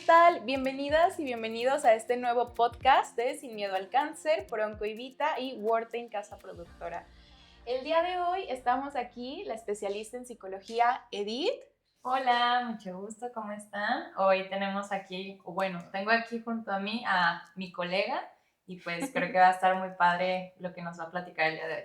tal? Bienvenidas y bienvenidos a este nuevo podcast de Sin Miedo al Cáncer por OncoIvita y Huerta en Casa Productora. El día de hoy estamos aquí, la especialista en psicología Edith. Hola, mucho gusto, ¿cómo están? Hoy tenemos aquí, tengo aquí junto a mí a mi colega y pues creo que va a estar muy padre lo que nos va a platicar el día de hoy.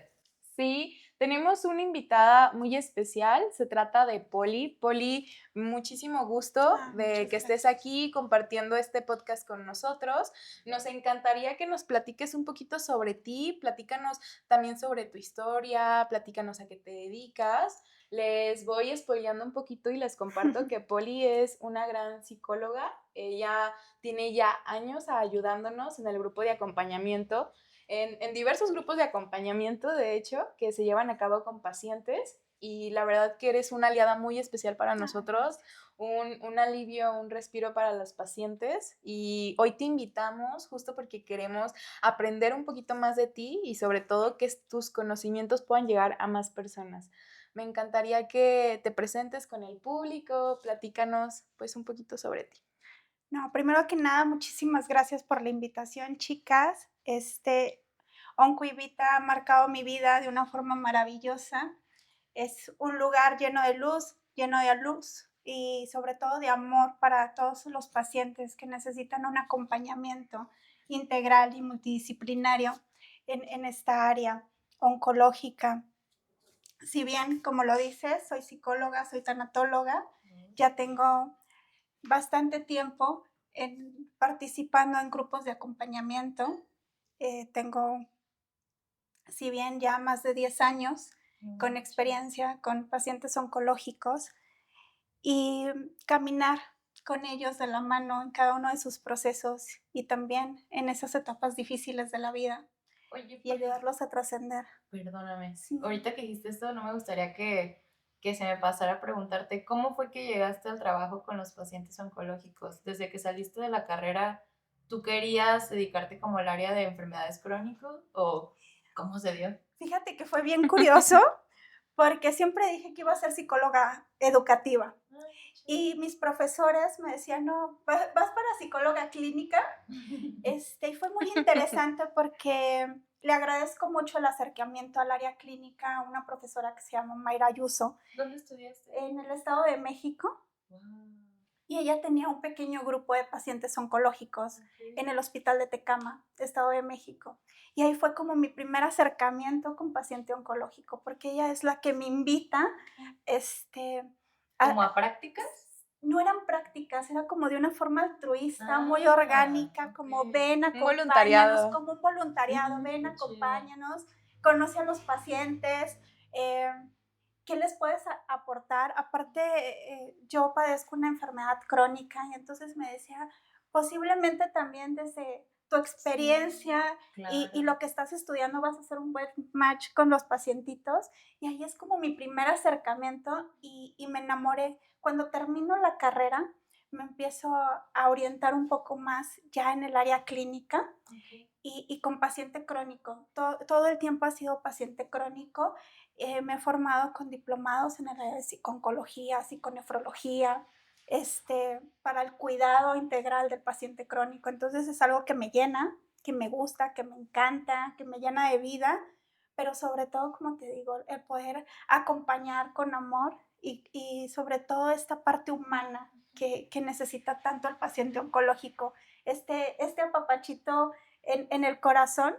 Sí, tenemos una invitada muy especial, se trata de Poli. Poli, muchísimo gusto de que estés aquí compartiendo este podcast con nosotros. Nos encantaría que nos platiques un poquito sobre ti, platícanos también sobre tu historia, platícanos a qué te dedicas. Les voy spoileando un poquito y les comparto que Poli es una gran psicóloga. Ella tiene ya años ayudándonos en el grupo de acompañamiento en diversos grupos de acompañamiento, de hecho, que se llevan a cabo con pacientes y la verdad que eres una aliada muy especial para nosotros, un alivio, un respiro para los pacientes y hoy te invitamos justo porque queremos aprender un poquito más de ti y sobre todo que tus conocimientos puedan llegar a más personas. Me encantaría que te presentes con el público, platícanos pues un poquito sobre ti. No, primero que nada, muchísimas gracias por la invitación, chicas. OncoIvita ha marcado mi vida de una forma maravillosa. Es un lugar lleno de luz y sobre todo de amor para todos los pacientes que necesitan un acompañamiento integral y multidisciplinario en esta área oncológica. Si bien, como lo dices, soy psicóloga, soy tanatóloga, ya tengo bastante tiempo participando en grupos de acompañamiento. Tengo, si bien ya más de 10 años con experiencia con pacientes oncológicos y caminar con ellos de la mano en cada uno de sus procesos y también en esas etapas difíciles de la vida. Oye, y ayudarlos a trascender. Perdóname, Sí. ahorita que dijiste esto, no me gustaría que se me pasara a preguntarte, ¿cómo fue que llegaste al trabajo con los pacientes oncológicos? Desde que saliste de la carrera, ¿tú querías dedicarte como al área de enfermedades crónicas o cómo se dio? Fíjate que fue bien curioso porque siempre dije que iba a ser psicóloga educativa. Y mis profesores me decían, no, vas para psicóloga clínica. Y fue muy interesante porque le agradezco mucho el acercamiento al área clínica a una profesora que se llama Mayra Ayuso. ¿Dónde estudiaste? En el Estado de México. Wow. Y ella tenía un pequeño grupo de pacientes oncológicos en el Hospital de Tecama, Estado de México. Y ahí fue como mi primer acercamiento con paciente oncológico, porque ella es la que me invita ¿Como a prácticas? No eran prácticas, era como de una forma altruista, muy orgánica, como ven, acompáñanos, como un voluntariado, ven, acompáñanos, conoce a los pacientes, ¿qué les puedes aportar? Aparte, yo padezco una enfermedad crónica y entonces me decía, posiblemente también desde tu experiencia y lo que estás estudiando vas a hacer un buen match con los pacientitos. Y ahí es como mi primer acercamiento y me enamoré. Cuando termino la carrera, me empiezo a orientar un poco más ya en el área clínica y con paciente crónico. Todo el tiempo ha sido paciente crónico. Me he formado con diplomados en el área de psico-oncología, psiconefrología, para el cuidado integral del paciente crónico. Entonces es algo que me llena, que me gusta, que me encanta, que me llena de vida, pero sobre todo, como te digo, el poder acompañar con amor y sobre todo esta parte humana que necesita tanto el paciente oncológico, este apapachito en el corazón.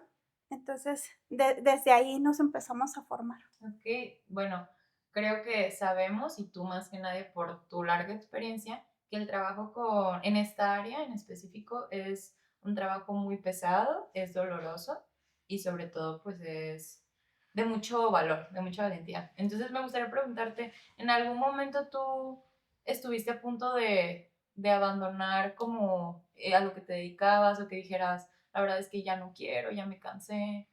Entonces, desde ahí nos empezamos a formar. Ok, bueno, creo que sabemos, y tú más que nadie por tu larga experiencia, que el trabajo en esta área en específico es un trabajo muy pesado, es doloroso y sobre todo pues es de mucho valor, de mucha valentía. Entonces me gustaría preguntarte, ¿en algún momento tú estuviste a punto de abandonar como a lo que te dedicabas o que dijeras, la verdad es que ya no quiero, ya me cansé?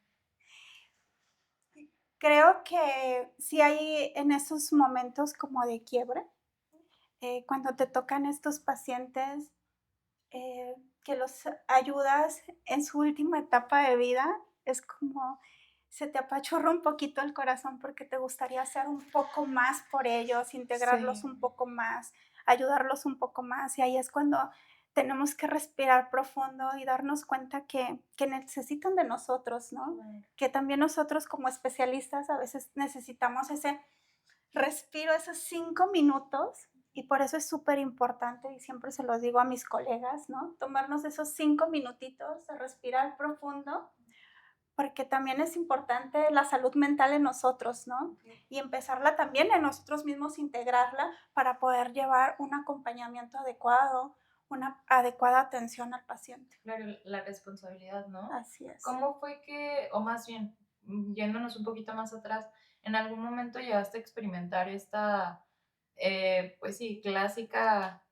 Creo que sí hay en esos momentos como de quiebre, cuando te tocan estos pacientes que los ayudas en su última etapa de vida, es como se te apachurra un poquito el corazón porque te gustaría hacer un poco más por ellos, integrarlos un poco más, ayudarlos un poco más, y ahí es cuando tenemos que respirar profundo y darnos cuenta que necesitan de nosotros, ¿no? Que también nosotros como especialistas a veces necesitamos ese respiro, esos 5 minutos, y por eso es súper importante, y siempre se los digo a mis colegas, ¿no? Tomarnos esos 5 minutitos de respirar profundo, porque también es importante la salud mental en nosotros, ¿no? Y empezarla también en nosotros mismos, integrarla para poder llevar un acompañamiento adecuado, una adecuada atención al paciente. Claro, la responsabilidad, ¿no? Así es. ¿Cómo fue que, o más bien, yéndonos un poquito más atrás, en algún momento llegaste a experimentar esta, pues sí, clásica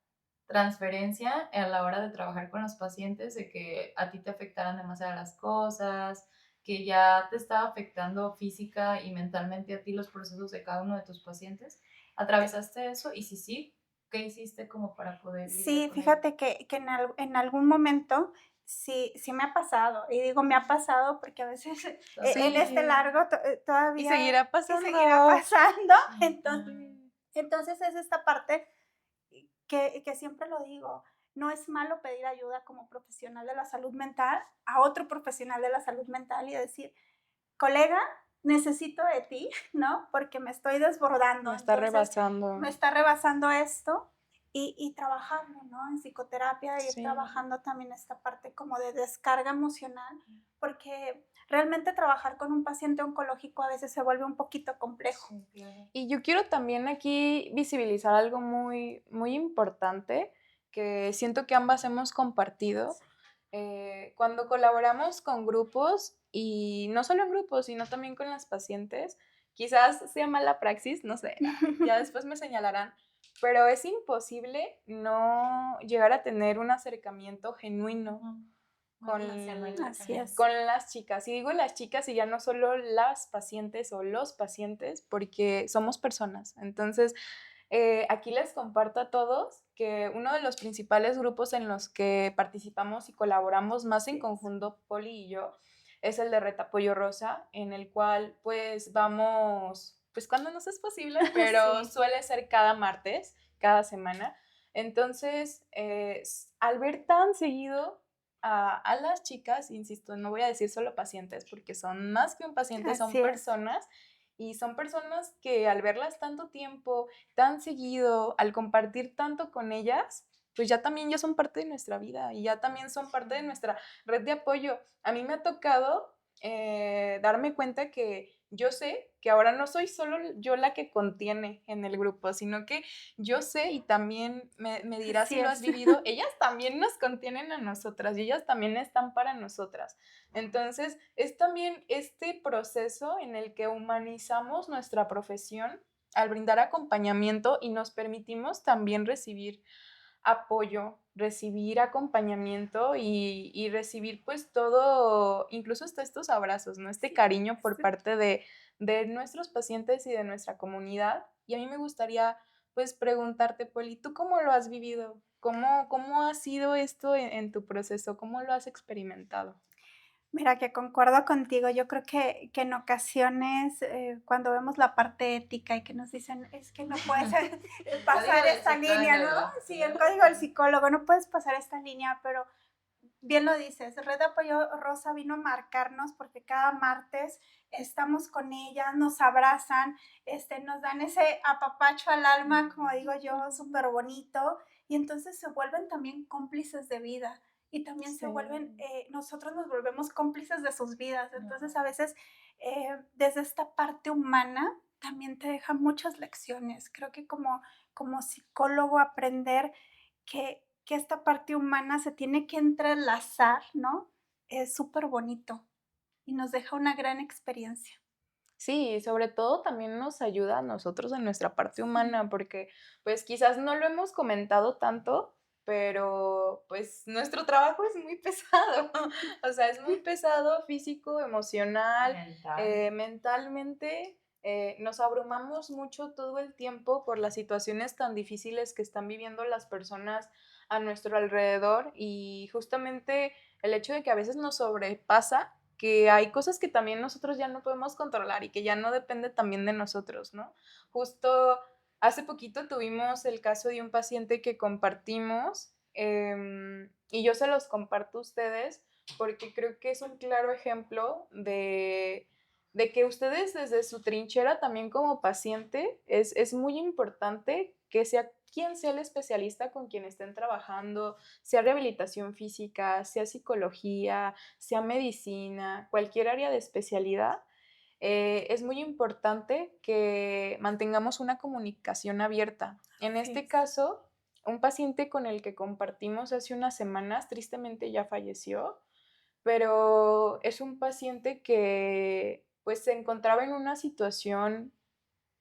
transferencia a la hora de trabajar con los pacientes, de que a ti te afectaran demasiado las cosas, que ya te estaba afectando física y mentalmente a ti los procesos de cada uno de tus pacientes? ¿Atravesaste eso? Y si sí, ¿qué hiciste como para poder lidiar Sí, con fíjate que en algún momento sí me ha pasado, y digo me ha pasado porque a veces en este largo todavía... Y seguirá pasando. Y seguirá pasando, entonces es esta parte que siempre lo digo, no es malo pedir ayuda como profesional de la salud mental a otro profesional de la salud mental y decir, colega, necesito de ti, ¿no? Porque me estoy desbordando. Me está rebasando. Me está rebasando esto y trabajando, ¿no? En psicoterapia, ir trabajando también esta parte como de descarga emocional, porque realmente trabajar con un paciente oncológico a veces se vuelve un poquito complejo. Sí, claro. Y yo quiero también aquí visibilizar algo muy, muy importante que siento que ambas hemos compartido. Cuando colaboramos con grupos, y no solo en grupos, sino también con las pacientes, quizás sea mala praxis, no sé, ya después me señalarán, pero es imposible no llegar a tener un acercamiento genuino con las chicas. Y digo las chicas y ya no solo las pacientes o los pacientes, porque somos personas. Entonces, aquí les comparto a todos que uno de los principales grupos en los que participamos y colaboramos más en conjunto, Poli y yo, es el de Red Apoyo Rosa, en el cual pues vamos, pues cuando nos es posible, pero suele ser cada martes, cada semana. Entonces, al ver tan seguido a las chicas, insisto, no voy a decir solo pacientes, porque son más que un paciente, son personas. Y son personas que al verlas tanto tiempo, tan seguido, al compartir tanto con ellas, pues ya también ya son parte de nuestra vida y ya también son parte de nuestra red de apoyo. A mí me ha tocado darme cuenta que yo sé que ahora no soy solo yo la que contiene en el grupo, sino que yo sé, y también me dirás si lo has vivido, ellas también nos contienen a nosotras y ellas también están para nosotras. Entonces, es también este proceso en el que humanizamos nuestra profesión al brindar acompañamiento y nos permitimos también recibir apoyo, recibir acompañamiento y recibir pues todo, incluso hasta estos abrazos, ¿no? Este cariño por parte de nuestros pacientes y de nuestra comunidad. Y a mí me gustaría pues preguntarte, Poli, ¿tú cómo lo has vivido? ¿Cómo ha sido esto en tu proceso? ¿Cómo lo has experimentado? Mira, que concuerdo contigo. Yo creo que en ocasiones, cuando vemos la parte ética y que nos dicen, es que no puedes pasar esta línea, ¿no? Sí, el código del psicólogo, no puedes pasar esta línea, pero bien lo dices, Red de Apoyo Rosa vino a marcarnos porque cada martes estamos con ellas, nos abrazan, nos dan ese apapacho al alma, como digo yo, súper bonito, y entonces se vuelven también cómplices de vida. Y también se vuelven, nosotros nos volvemos cómplices de sus vidas. Entonces, a veces, desde esta parte humana, también te deja muchas lecciones. Creo que como psicólogo aprender que esta parte humana se tiene que entrelazar, ¿no? Es súper bonito y nos deja una gran experiencia. Sí, sobre todo también nos ayuda a nosotros en nuestra parte humana, porque pues quizás no lo hemos comentado tanto, pero pues nuestro trabajo es muy pesado, o sea, es muy pesado físico, emocional, mentalmente. Nos abrumamos mucho todo el tiempo por las situaciones tan difíciles que están viviendo las personas a nuestro alrededor y justamente el hecho de que a veces nos sobrepasa, que hay cosas que también nosotros ya no podemos controlar y que ya no depende también de nosotros, ¿no? Justo hace poquito tuvimos el caso de un paciente que compartimos y yo se los comparto a ustedes porque creo que es un claro ejemplo de que ustedes desde su trinchera también como paciente es muy importante que sea quien sea el especialista con quien estén trabajando, sea rehabilitación física, sea psicología, sea medicina, cualquier área de especialidad, es muy importante que mantengamos una comunicación abierta. En este caso, un paciente con el que compartimos hace unas semanas, tristemente ya falleció, pero es un paciente que pues se encontraba en una situación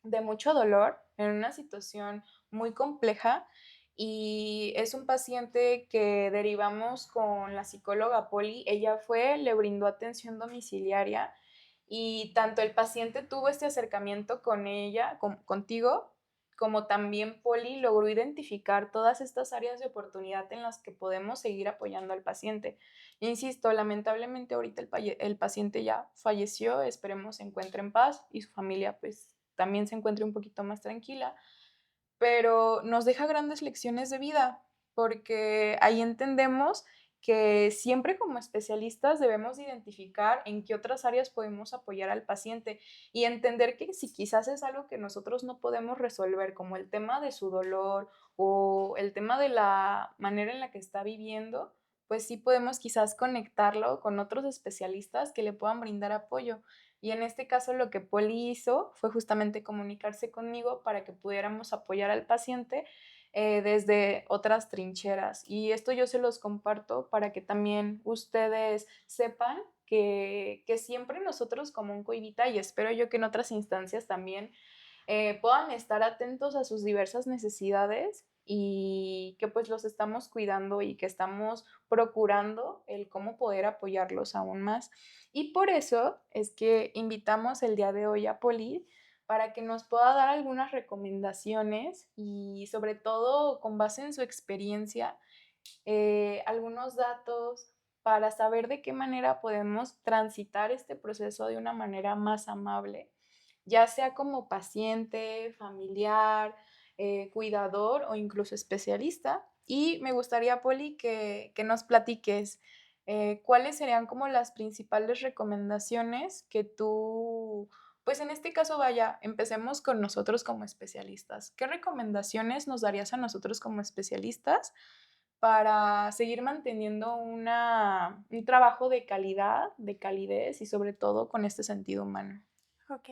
de mucho dolor, en una situación muy compleja, y es un paciente que derivamos con la psicóloga Poli. Ella fue, le brindó atención domiciliaria y tanto el paciente tuvo este acercamiento con ella, contigo, como también Poli logró identificar todas estas áreas de oportunidad en las que podemos seguir apoyando al paciente. Insisto, lamentablemente ahorita el paciente ya falleció, esperemos se encuentre en paz y su familia pues también se encuentre un poquito más tranquila, pero nos deja grandes lecciones de vida, porque ahí entendemos que siempre como especialistas debemos identificar en qué otras áreas podemos apoyar al paciente y entender que si quizás es algo que nosotros no podemos resolver, como el tema de su dolor o el tema de la manera en la que está viviendo, pues sí podemos quizás conectarlo con otros especialistas que le puedan brindar apoyo. Y en este caso lo que Poli hizo fue justamente comunicarse conmigo para que pudiéramos apoyar al paciente desde otras trincheras. Y esto yo se los comparto para que también ustedes sepan que siempre nosotros como un Coivita, y espero yo que en otras instancias también, puedan estar atentos a sus diversas necesidades y que pues los estamos cuidando y que estamos procurando el cómo poder apoyarlos aún más. Y por eso es que invitamos el día de hoy a Poli para que nos pueda dar algunas recomendaciones y sobre todo con base en su experiencia, algunos datos para saber de qué manera podemos transitar este proceso de una manera más amable, ya sea como paciente, familiar, cuidador o incluso especialista. Y me gustaría, Poli, que nos platiques cuáles serían como las principales recomendaciones que tú, pues en este caso, vaya, empecemos con nosotros como especialistas. ¿Qué recomendaciones nos darías a nosotros como especialistas para seguir manteniendo un trabajo de calidad, de calidez y sobre todo con este sentido humano? Ok,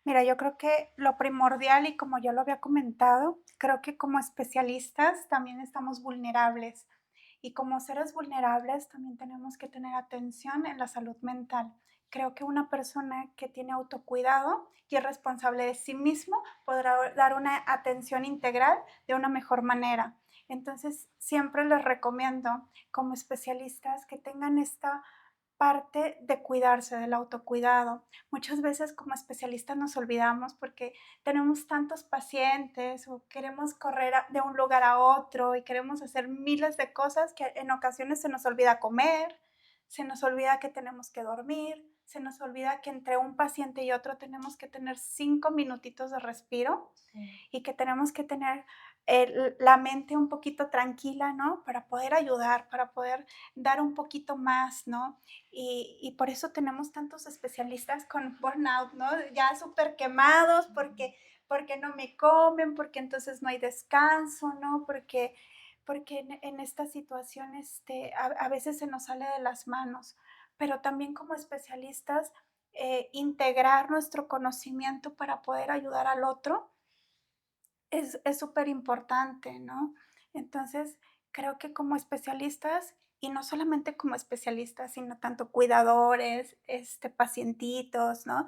mira, yo creo que lo primordial, y como yo lo había comentado, creo que como especialistas también estamos vulnerables, y como seres vulnerables también tenemos que tener atención en la salud mental. Creo que una persona que tiene autocuidado y es responsable de sí mismo podrá dar una atención integral de una mejor manera. Entonces, siempre les recomiendo como especialistas que tengan esta parte de cuidarse, del autocuidado. Muchas veces como especialistas nos olvidamos porque tenemos tantos pacientes o queremos correr de un lugar a otro y queremos hacer miles de cosas que en ocasiones se nos olvida comer, se nos olvida que tenemos que dormir, se nos olvida que entre un paciente y otro tenemos que tener 5 minutitos de respiro y que tenemos que tener la mente un poquito tranquila, ¿no? Para poder ayudar, para poder dar un poquito más, ¿no? Y por eso tenemos tantos especialistas con burnout, ¿no? Ya súper quemados porque no me comen, porque entonces no hay descanso, ¿no? Porque en esta situación a veces se nos sale de las manos, pero también como especialistas, integrar nuestro conocimiento para poder ayudar al otro es súper importante, ¿no? Entonces, creo que como especialistas, y no solamente como especialistas, sino tanto cuidadores, pacientitos, ¿no?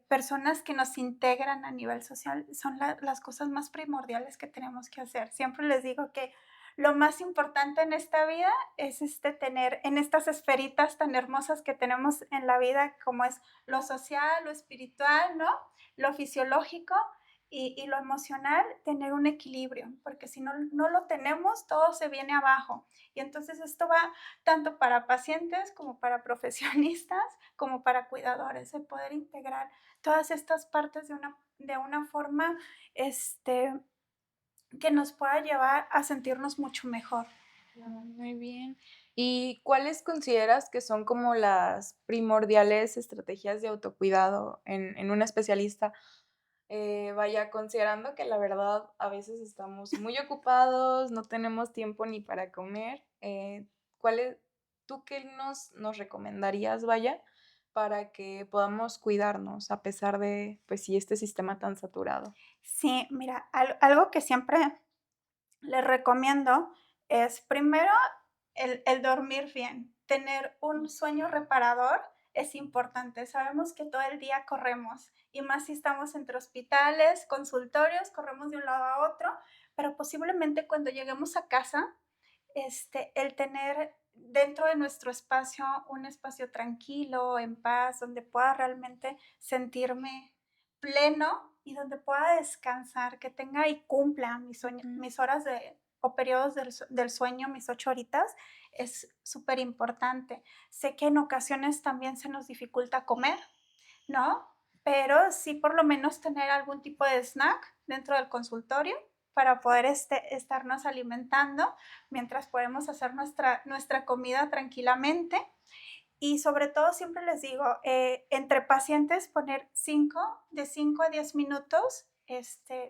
Personas que nos integran a nivel social, son las cosas más primordiales que tenemos que hacer. Siempre les digo que lo más importante en esta vida es tener en estas esferitas tan hermosas que tenemos en la vida, como es lo social, lo espiritual, ¿no? Lo fisiológico, y lo emocional, tener un equilibrio, porque si no, no lo tenemos, todo se viene abajo. Y entonces esto va tanto para pacientes como para profesionistas, como para cuidadores, el poder integrar todas estas partes de una forma que nos pueda llevar a sentirnos mucho mejor. Muy bien. ¿Y cuáles consideras que son como las primordiales estrategias de autocuidado en un especialista? Vaya, considerando que la verdad a veces estamos muy ocupados, no tenemos tiempo ni para comer, ¿cuáles, tú qué nos recomendarías, vaya, para que podamos cuidarnos a pesar de, pues sí, este sistema tan saturado? Sí, mira, algo que siempre les recomiendo es primero el dormir bien, tener un sueño reparador es importante. Sabemos que todo el día corremos y más si estamos entre hospitales, consultorios, corremos de un lado a otro, pero posiblemente cuando lleguemos a casa, el tener dentro de nuestro espacio un espacio tranquilo, en paz, donde pueda realmente sentirme pleno y donde pueda descansar, que tenga y cumpla mis horas o periodos del sueño, mis 8 horitas, es súper importante. Sé que en ocasiones también se nos dificulta comer, ¿no? Pero sí por lo menos tener algún tipo de snack dentro del consultorio para poder estarnos alimentando mientras podemos hacer nuestra comida tranquilamente. Y sobre todo siempre les digo, entre pacientes poner de 5 a 10 minutos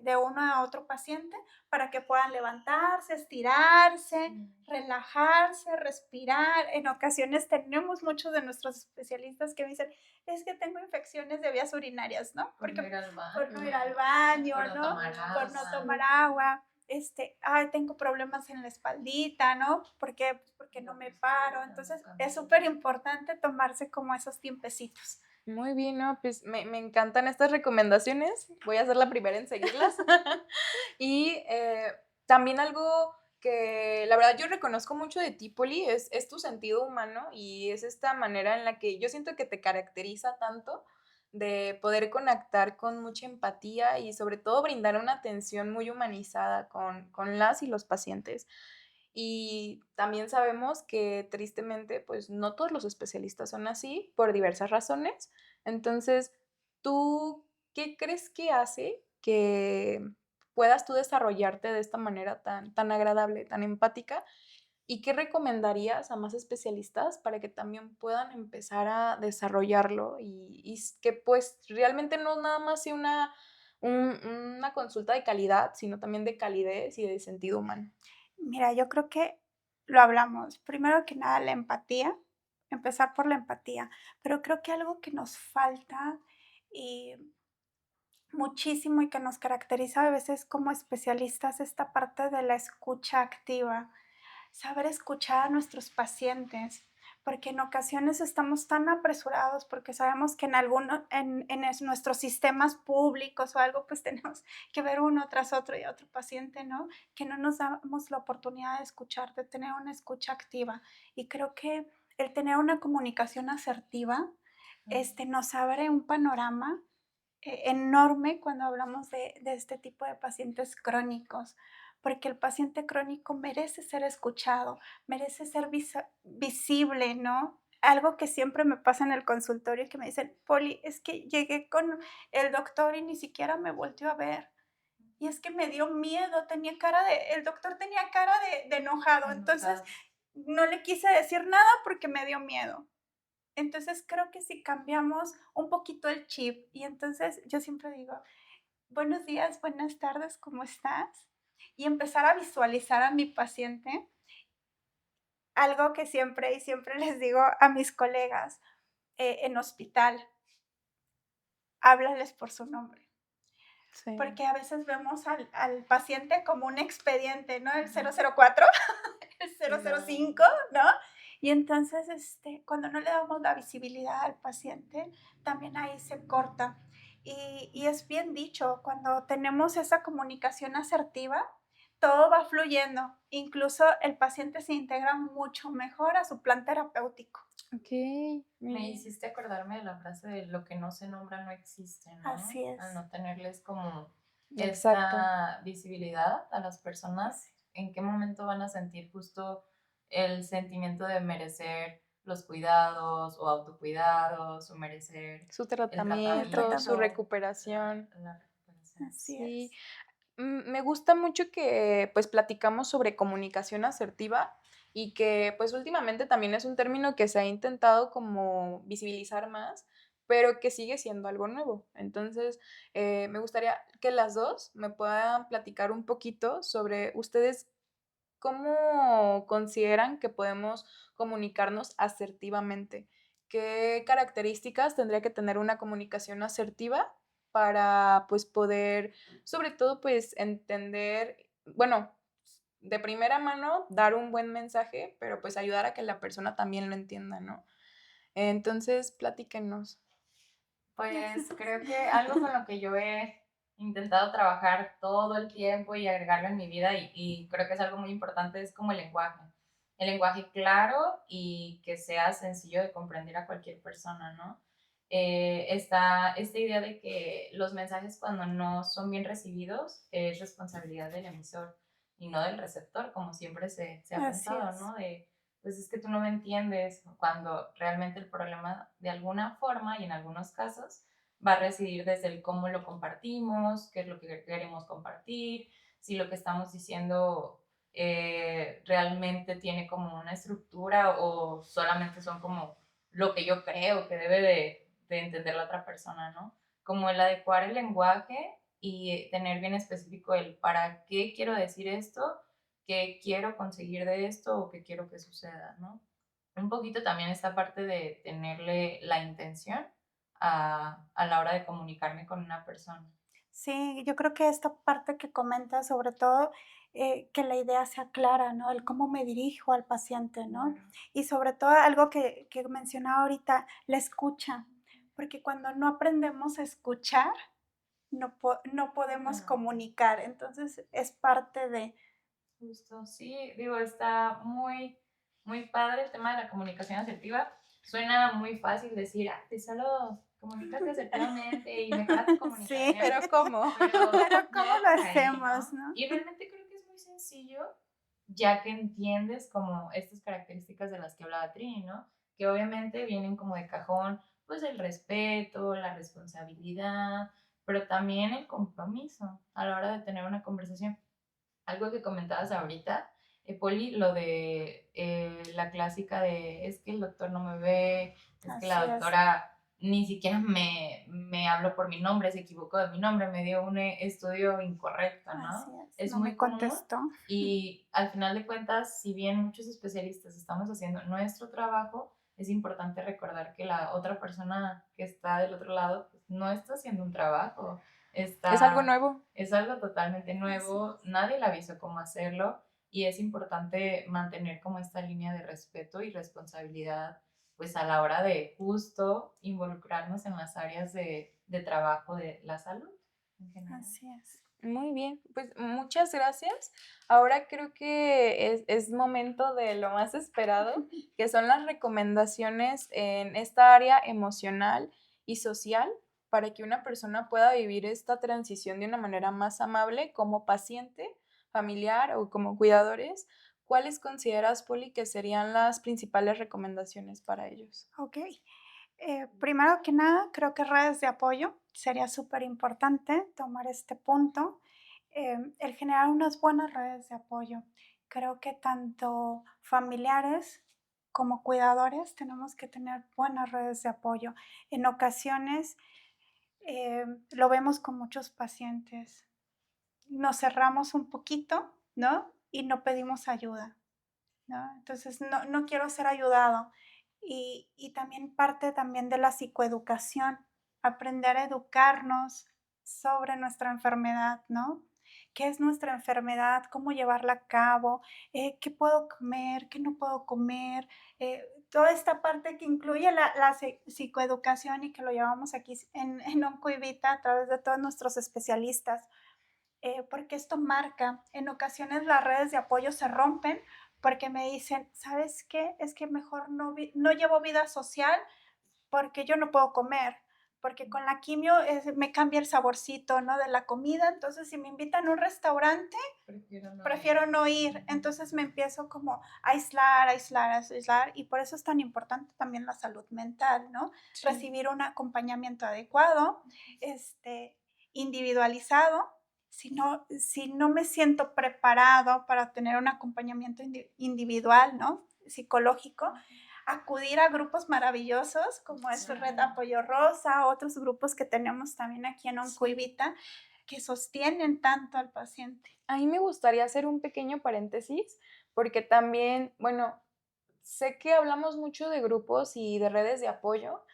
de uno a otro paciente para que puedan levantarse, estirarse, relajarse, respirar. En ocasiones tenemos muchos de nuestros especialistas que me dicen, es que tengo infecciones de vías urinarias, ¿no? Por no ir al baño. Por no ir al baño, por no tomar agua. Por no tomar agua. Tengo problemas en la espaldita, ¿no? ¿Por qué? Pues porque no me paro. Entonces, es súper importante tomarse como esos tiempecitos. Muy bien, ¿no? Pues me encantan estas recomendaciones. Voy a ser la primera en seguirlas. Y también algo que la verdad yo reconozco mucho de ti, Poli, es tu sentido humano y es esta manera en la que yo siento que te caracteriza tanto de poder conectar con mucha empatía y sobre todo brindar una atención muy humanizada con las y los pacientes. Y también sabemos que tristemente, pues no todos los especialistas son así por diversas razones. Entonces, ¿tú qué crees que hace que puedas tú desarrollarte de esta manera tan agradable, tan empática? ¿Y qué recomendarías a más especialistas para que también puedan empezar a desarrollarlo y que pues realmente no nada más sea una consulta de calidad, sino también de calidez y de sentido humano? Mira, yo creo que lo hablamos. Primero que nada, la empatía, empezar por la empatía, pero creo que algo que nos falta y muchísimo y que nos caracteriza a veces como especialistas, esta parte de la escucha activa, saber escuchar a nuestros pacientes, porque en ocasiones estamos tan apresurados porque sabemos que en nuestros sistemas públicos o algo, pues tenemos que ver uno tras otro y otro paciente, ¿no? Que no nos damos la oportunidad de escuchar, de tener una escucha activa. Y creo que el tener una comunicación asertiva, nos abre un panorama enorme cuando hablamos de este tipo de pacientes crónicos, porque el paciente crónico merece ser escuchado, merece ser visible, ¿no? Algo que siempre me pasa en el consultorio que me dicen, Poli, es que llegué con el doctor y ni siquiera me volteó a ver. Y es que me dio miedo, el doctor tenía cara de enojado, entonces no le quise decir nada porque me dio miedo. Entonces creo que si cambiamos un poquito el chip y entonces yo siempre digo, buenos días, buenas tardes, ¿cómo estás? Y empezar a visualizar a mi paciente, algo que siempre les digo a mis colegas en hospital, háblales por su nombre. Sí. Porque a veces vemos al paciente como un expediente, ¿no? El 004, el 005, ¿no? Y entonces, cuando no le damos la visibilidad al paciente, también ahí se corta. Y es bien dicho, cuando tenemos esa comunicación asertiva, todo va fluyendo. Incluso el paciente se integra mucho mejor a su plan terapéutico. Ok. Me hiciste acordarme de la frase de lo que no se nombra no existe, ¿no? Así es. Al no tenerles como Exacto. esta visibilidad a las personas, en qué momento van a sentir justo el sentimiento de merecer los cuidados o autocuidados o merecer Su tratamiento, su recuperación. La recuperación. Así es. Me gusta mucho que pues platicamos sobre comunicación asertiva y que pues últimamente también es un término que se ha intentado como visibilizar más, pero que sigue siendo algo nuevo. Entonces, me gustaría que las dos me puedan platicar un poquito sobre ustedes cómo consideran que podemos comunicarnos asertivamente. ¿Qué características tendría que tener una comunicación asertiva para pues poder, sobre todo, pues entender, bueno, de primera mano dar un buen mensaje, pero pues ayudar a que la persona también lo entienda, ¿no? Entonces, platíquenos. Pues creo que algo con lo que yo he intentado trabajar todo el tiempo y agregarlo en mi vida y creo que es algo muy importante es como el lenguaje. El lenguaje claro y que sea sencillo de comprender a cualquier persona, ¿no? Está esta idea de que los mensajes cuando no son bien recibidos es responsabilidad del emisor y no del receptor, como siempre se ha pensado, ¿no? De, pues es que tú no me entiendes, cuando realmente el problema de alguna forma y en algunos casos va a residir desde el cómo lo compartimos, qué es lo que queremos compartir, si lo que estamos diciendo realmente tiene como una estructura o solamente son como lo que yo creo que debe de entender la otra persona, ¿no? Como el adecuar el lenguaje y tener bien específico el para qué quiero decir esto, qué quiero conseguir de esto o qué quiero que suceda, ¿no? Un poquito también esta parte de tenerle la intención a la hora de comunicarme con una persona. Sí, yo creo que esta parte que comentas, sobre todo, que la idea sea clara, ¿no? El cómo me dirijo al paciente, ¿no? Claro. Y sobre todo algo que mencionaba ahorita, la escucha, porque cuando no aprendemos a escuchar, no podemos Ajá. comunicar, entonces es parte de... Justo, sí, digo, está muy, muy padre el tema de la comunicación asertiva. Suena muy fácil decir, ah, te solo comunícate asertivamente y mejora tu Sí, comunicación. Pero ¿cómo? pero No ¿cómo va lo por ahí, hacemos, ¿no? no? Y realmente creo que es muy sencillo, ya que entiendes como estas características de las que hablaba Trini, ¿no? Que obviamente vienen como de cajón, pues el respeto, la responsabilidad, pero también el compromiso a la hora de tener una conversación. Algo que comentabas ahorita, Poli, lo de la clásica de es que el doctor no me ve, es que Así la es, doctora ni siquiera me habló por mi nombre, se equivocó de mi nombre, me dio un estudio incorrecto, así ¿no? es, Es no me muy común contestó. y al final de cuentas, si bien muchos especialistas estamos haciendo nuestro trabajo, es importante recordar que la otra persona que está del otro lado pues, no está haciendo un trabajo, Es algo está nuevo. es algo totalmente Así nuevo, es. nadie le avisó cómo hacerlo y es importante mantener como esta línea de respeto y responsabilidad pues a la hora de justo involucrarnos en las áreas de trabajo de la salud en general. Así es. Muy bien, pues muchas gracias. Ahora creo que es momento de lo más esperado, que son las recomendaciones en esta área emocional y social para que una persona pueda vivir esta transición de una manera más amable como paciente, familiar o como cuidadores. ¿Cuáles consideras, Poli, que serían las principales recomendaciones para ellos? Ok. Primero que nada, creo que redes de apoyo sería súper importante tomar este punto, el generar unas buenas redes de apoyo. Creo que tanto familiares como cuidadores tenemos que tener buenas redes de apoyo. En ocasiones lo vemos con muchos pacientes. Nos cerramos un poquito, ¿no? Y no pedimos ayuda, ¿no? Entonces, no quiero ser ayudado. Y también parte también de la psicoeducación, aprender a educarnos sobre nuestra enfermedad, ¿no? ¿Qué es nuestra enfermedad? ¿Cómo llevarla a cabo? ¿Qué puedo comer? ¿Qué no puedo comer? Toda esta parte que incluye la psicoeducación y que lo llevamos aquí en Oncoivita a través de todos nuestros especialistas, porque esto marca, en ocasiones las redes de apoyo se rompen porque me dicen, ¿sabes qué? Es que mejor no llevo vida social porque yo no puedo comer, porque con la quimio me cambia el saborcito, ¿no? De la comida, entonces si me invitan a un restaurante, prefiero no ir, entonces me empiezo como a aislar, y por eso es tan importante también la salud mental, ¿no? Sí. Recibir un acompañamiento adecuado, individualizado, si no me siento preparado para tener un acompañamiento individual, ¿no? Psicológico, acudir a grupos maravillosos como es Red Apoyo Rosa, otros grupos que tenemos también aquí en Oncoivita, que sostienen tanto al paciente. A mí me gustaría hacer un pequeño paréntesis, porque también, bueno, sé que hablamos mucho de grupos y de redes de apoyo,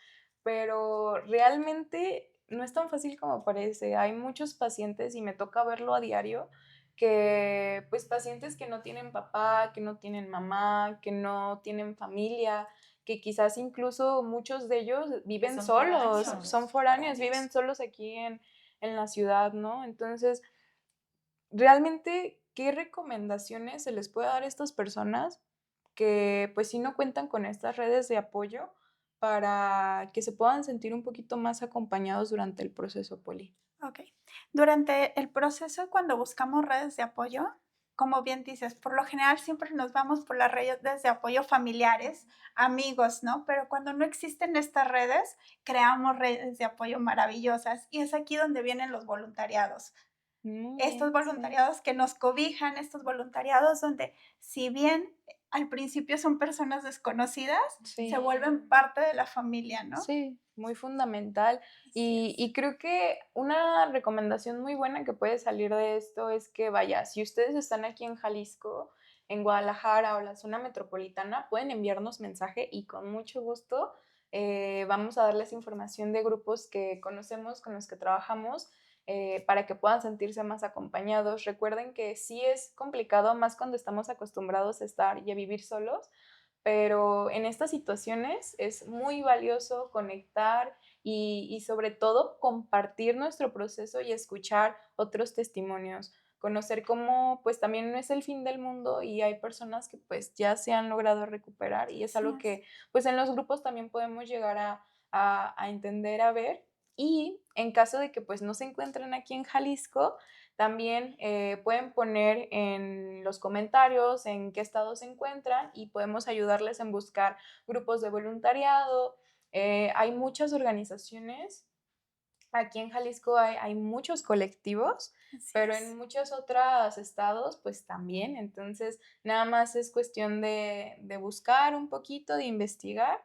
pero realmente no es tan fácil como parece. Hay muchos pacientes, y me toca verlo a diario, que pues pacientes que no tienen papá, que no tienen mamá, que no tienen familia, que quizás incluso muchos de ellos viven solos, son foráneos, viven solos aquí en la ciudad, ¿no? Entonces, realmente, ¿qué recomendaciones se les puede dar a estas personas que pues sí no cuentan con estas redes de apoyo para que se puedan sentir un poquito más acompañados durante el proceso, Poli? Ok. Durante el proceso, cuando buscamos redes de apoyo, como bien dices, por lo general siempre nos vamos por las redes de apoyo familiares, amigos, ¿no? Pero cuando no existen estas redes, creamos redes de apoyo maravillosas y es aquí donde vienen los voluntariados. Estos voluntariados que nos cobijan, estos voluntariados donde si bien al principio son personas desconocidas, se vuelven parte de la familia, ¿no? Sí, muy fundamental. Y creo que una recomendación muy buena que puede salir de esto es que, vaya, si ustedes están aquí en Jalisco, en Guadalajara o la zona metropolitana, pueden enviarnos mensaje y con mucho gusto vamos a darles información de grupos que conocemos, con los que trabajamos, para que puedan sentirse más acompañados. Recuerden que sí es complicado, más cuando estamos acostumbrados a estar y a vivir solos, pero en estas situaciones es muy valioso conectar y sobre todo compartir nuestro proceso y escuchar otros testimonios, conocer cómo pues también no es el fin del mundo y hay personas que pues ya se han logrado recuperar y es algo que pues en los grupos también podemos llegar a entender, a ver. Y en caso de que pues no se encuentren aquí en Jalisco, también pueden poner en los comentarios en qué estado se encuentran y podemos ayudarles en buscar grupos de voluntariado. Hay muchas organizaciones. Aquí en Jalisco hay muchos colectivos, pero en muchos otros estados pues también. Entonces, nada más es cuestión de buscar un poquito, de investigar,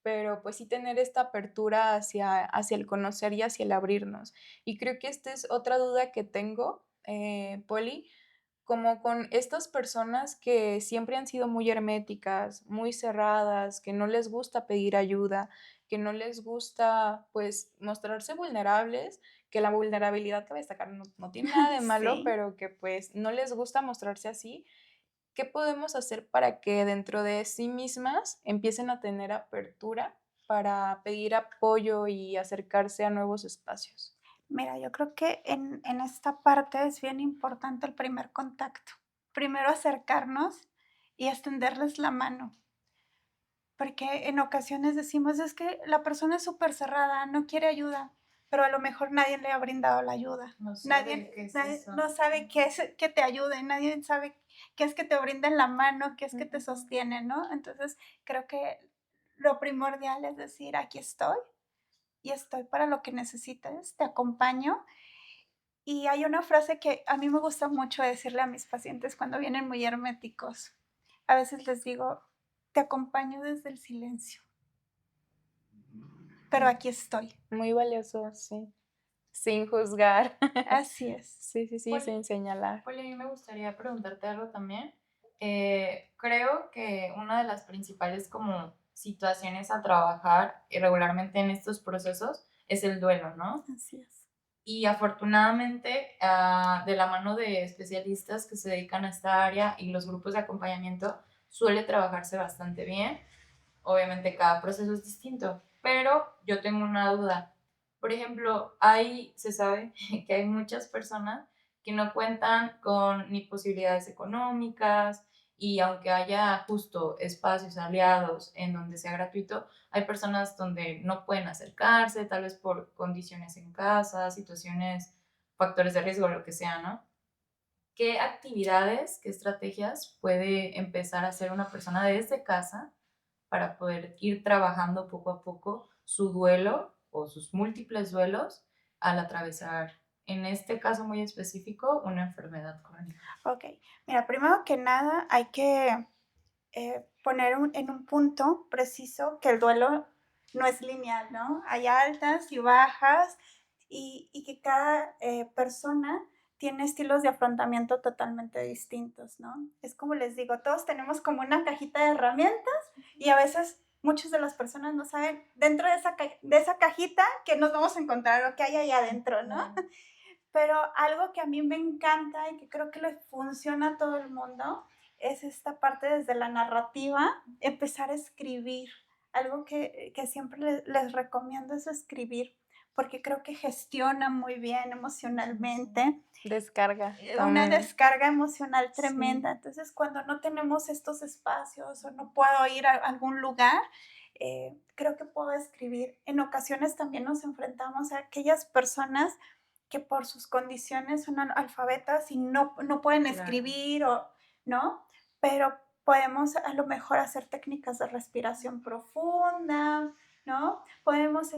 pero pues sí tener esta apertura hacia el conocer y hacia el abrirnos. Y creo que esta es otra duda que tengo, Poli, como con estas personas que siempre han sido muy herméticas, muy cerradas, que no les gusta pedir ayuda, que no les gusta pues mostrarse vulnerables, que la vulnerabilidad, cabe destacar, no tiene nada de malo, pero que pues no les gusta mostrarse así. ¿Qué podemos hacer para que dentro de sí mismas empiecen a tener apertura para pedir apoyo y acercarse a nuevos espacios? Mira, yo creo que en esta parte es bien importante el primer contacto. Primero acercarnos y extenderles la mano. Porque en ocasiones decimos, es que la persona es súper cerrada, no quiere ayuda, pero a lo mejor nadie le ha brindado la ayuda. No sabe qué es eso. No sabe qué es que te ayude, nadie sabe qué es que te brinden la mano, qué es que te sostiene, ¿no? Entonces, creo que lo primordial es decir, aquí estoy y estoy para lo que necesites, te acompaño. Y hay una frase que a mí me gusta mucho decirle a mis pacientes cuando vienen muy herméticos. A veces les digo, te acompaño desde el silencio, pero aquí estoy. Muy valioso, sí. Sin juzgar. Así es. Sí, sin señalar. Poli, a mí me gustaría preguntarte algo también. Creo que una de las principales como situaciones a trabajar regularmente en estos procesos es el duelo, ¿no? Así es. Y afortunadamente, de la mano de especialistas que se dedican a esta área y los grupos de acompañamiento, suele trabajarse bastante bien. Obviamente cada proceso es distinto, pero yo tengo una duda. Por ejemplo, se sabe que hay muchas personas que no cuentan con ni posibilidades económicas y aunque haya justo espacios aliados en donde sea gratuito, hay personas donde no pueden acercarse, tal vez por condiciones en casa, situaciones, factores de riesgo, lo que sea, ¿no? ¿Qué actividades, qué estrategias puede empezar a hacer una persona desde casa para poder ir trabajando poco a poco su duelo o sus múltiples duelos al atravesar en este caso muy específico, una enfermedad crónica? Ok, mira, primero que nada hay que poner en un punto preciso que el duelo no es lineal, ¿no? Hay altas y bajas y que cada persona tiene estilos de afrontamiento totalmente distintos, ¿no? Es como les digo, todos tenemos como una cajita de herramientas y a veces muchas de las personas no saben dentro de esa cajita que nos vamos a encontrar o que hay ahí adentro, ¿no? Pero algo que a mí me encanta y que creo que le funciona a todo el mundo es esta parte desde la narrativa, empezar a escribir. Algo que siempre les recomiendo es escribir, porque creo que gestiona muy bien emocionalmente. Descarga. Una descarga emocional tremenda. Sí. Entonces, cuando no tenemos estos espacios o no puedo ir a algún lugar, creo que puedo escribir. En ocasiones también nos enfrentamos a aquellas personas que por sus condiciones son analfabetas y no pueden escribir, o ¿no? Pero podemos a lo mejor hacer técnicas de respiración profunda, ¿no? Podemos,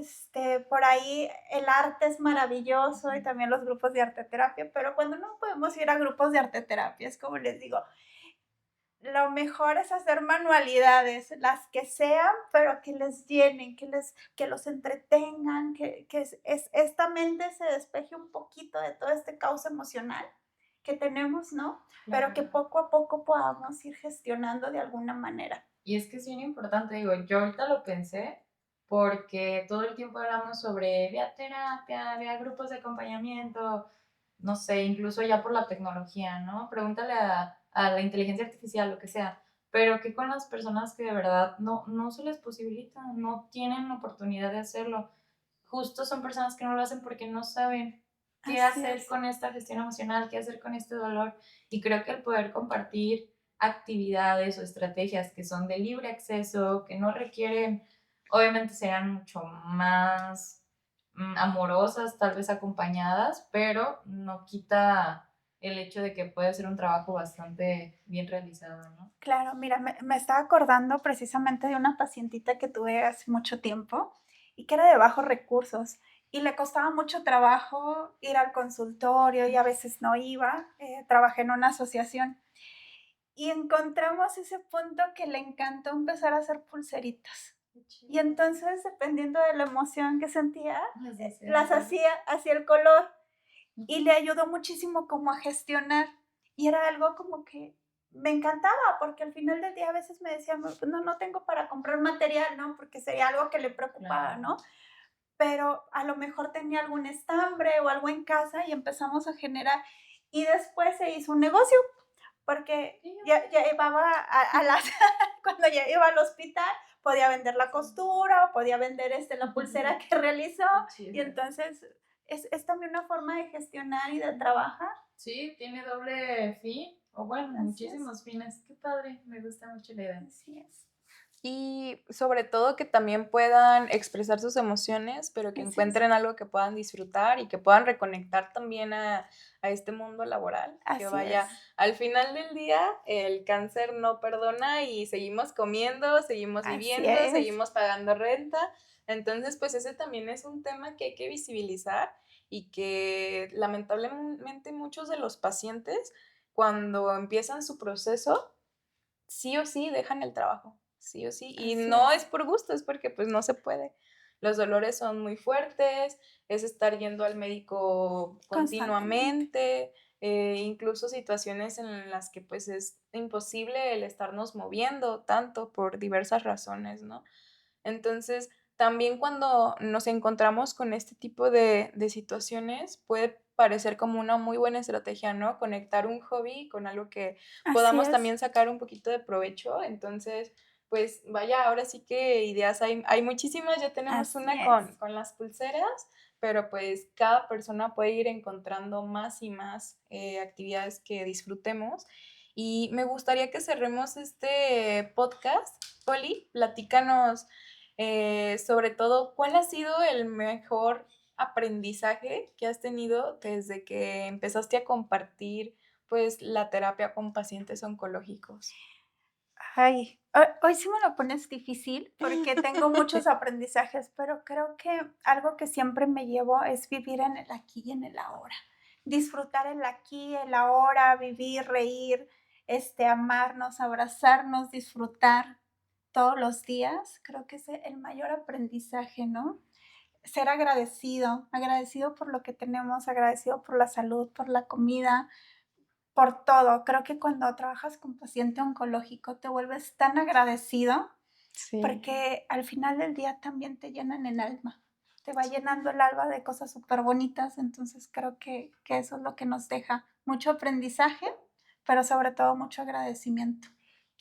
por ahí el arte es maravilloso y también los grupos de arteterapia, pero cuando no podemos ir a grupos de arteterapia, es como les digo, lo mejor es hacer manualidades, las que sean, pero que les llenen, que los entretengan, que esta mente se despeje un poquito de todo este caos emocional que tenemos, ¿no? Claro. Pero que poco a poco podamos ir gestionando de alguna manera. Y es que es bien importante, digo, yo ahorita lo pensé porque todo el tiempo hablamos sobre vía terapia, vía grupos de acompañamiento, no sé, incluso ya por la tecnología, ¿no? Pregúntale a la inteligencia artificial, lo que sea, pero que con las personas que de verdad no se les posibilita, no tienen oportunidad de hacerlo. Justo son personas que no lo hacen porque no saben qué hacer con esta gestión emocional, qué hacer con este dolor. Y creo que el poder compartir actividades o estrategias que son de libre acceso, que no requieren, obviamente serán mucho más amorosas, tal vez acompañadas, pero no quita el hecho de que puede ser un trabajo bastante bien realizado, ¿no? Claro, mira, me estaba acordando precisamente de una pacientita que tuve hace mucho tiempo y que era de bajos recursos y le costaba mucho trabajo ir al consultorio y a veces no iba. Trabajé en una asociación y encontramos ese punto que le encantó empezar a hacer pulseritas. Y entonces, dependiendo de la emoción que sentía, las hacía hacia el color y le ayudó muchísimo como a gestionar. Y era algo como que me encantaba, porque al final del día a veces me decían, pues no tengo para comprar material, ¿no? Porque sería algo que le preocupaba, ¿no? Pero a lo mejor tenía algún estambre o algo en casa y empezamos a generar. Y después se hizo un negocio, porque ya llevaba a las, cuando ya iba al hospital, podía vender la costura o podía vender la pulsera que realizó. Y entonces es también una forma de gestionar y de trabajar. Sí, tiene doble fin, o bueno, muchísimos fines. Qué padre, me gusta mucho la idea. Así es. Y sobre todo que también puedan expresar sus emociones, pero que encuentren algo que puedan disfrutar y que puedan reconectar también a este mundo laboral. Que vaya, al final del día, el cáncer no perdona y seguimos comiendo, seguimos viviendo, seguimos pagando renta. Entonces, pues ese también es un tema que hay que visibilizar y que lamentablemente muchos de los pacientes, cuando empiezan su proceso, sí o sí dejan el trabajo. Sí o sí, y no es por gusto, es porque pues no se puede. Los dolores son muy fuertes, es estar yendo al médico continuamente, incluso situaciones en las que pues es imposible el estarnos moviendo tanto por diversas razones, ¿no? Entonces, también cuando nos encontramos con este tipo de situaciones, puede parecer como una muy buena estrategia, ¿no? Conectar un hobby con algo que podamos también sacar un poquito de provecho. Entonces, pues vaya, ahora sí que ideas hay muchísimas, ya tenemos una con las pulseras, pero pues cada persona puede ir encontrando más y más actividades que disfrutemos. Y me gustaría que cerremos este podcast. Poli, platícanos sobre todo, ¿cuál ha sido el mejor aprendizaje que has tenido desde que empezaste a compartir pues la terapia con pacientes oncológicos? Ay, hoy sí me lo pones difícil porque tengo muchos aprendizajes, pero creo que algo que siempre me llevo es vivir en el aquí y en el ahora. Disfrutar el aquí, el ahora, vivir, reír, amarnos, abrazarnos, disfrutar todos los días. Creo que es el mayor aprendizaje, ¿no? Ser agradecido, agradecido por lo que tenemos, agradecido por la salud, por la comida, por todo. Creo que cuando trabajas con paciente oncológico te vuelves tan agradecido Sí. porque al final del día también te llenan el alma. Te va llenando el alma de cosas súper bonitas. Entonces creo que eso es lo que nos deja mucho aprendizaje, pero sobre todo mucho agradecimiento.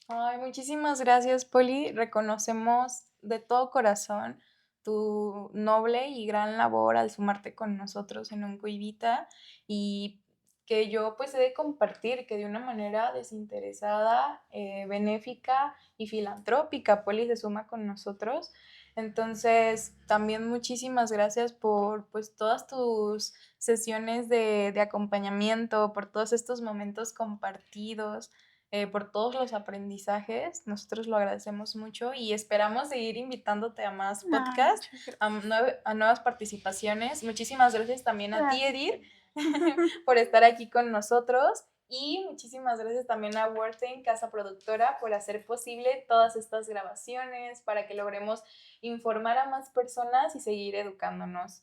Ay, muchísimas gracias, Poli. Reconocemos de todo corazón tu noble y gran labor al sumarte con nosotros en Oncoivita y que yo pues he de compartir que de una manera desinteresada, benéfica y filantrópica, Poli se suma con nosotros. Entonces, también muchísimas gracias por pues todas tus sesiones de acompañamiento, por todos estos momentos compartidos, por todos los aprendizajes. Nosotros lo agradecemos mucho y esperamos seguir invitándote a más podcasts, a nuevas participaciones. Muchísimas gracias también a ti, Edith, por estar aquí con nosotros. Y muchísimas gracias también a Worten, casa productora, por hacer posible todas estas grabaciones, para que logremos informar a más personas y seguir educándonos,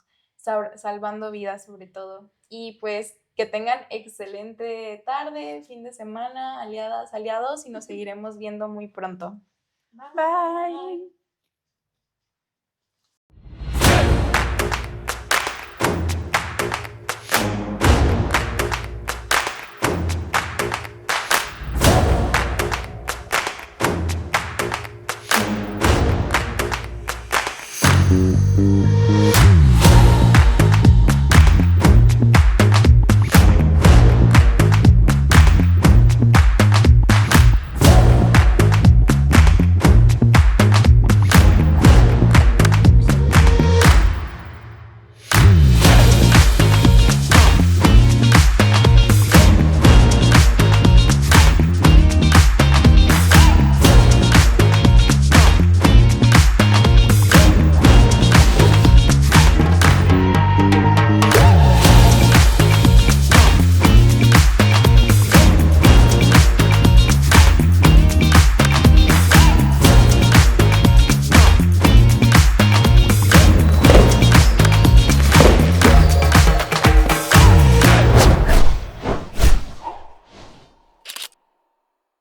salvando vidas sobre todo. Y pues que tengan excelente tarde, fin de semana, aliadas, aliados, y nos seguiremos viendo muy pronto. Bye.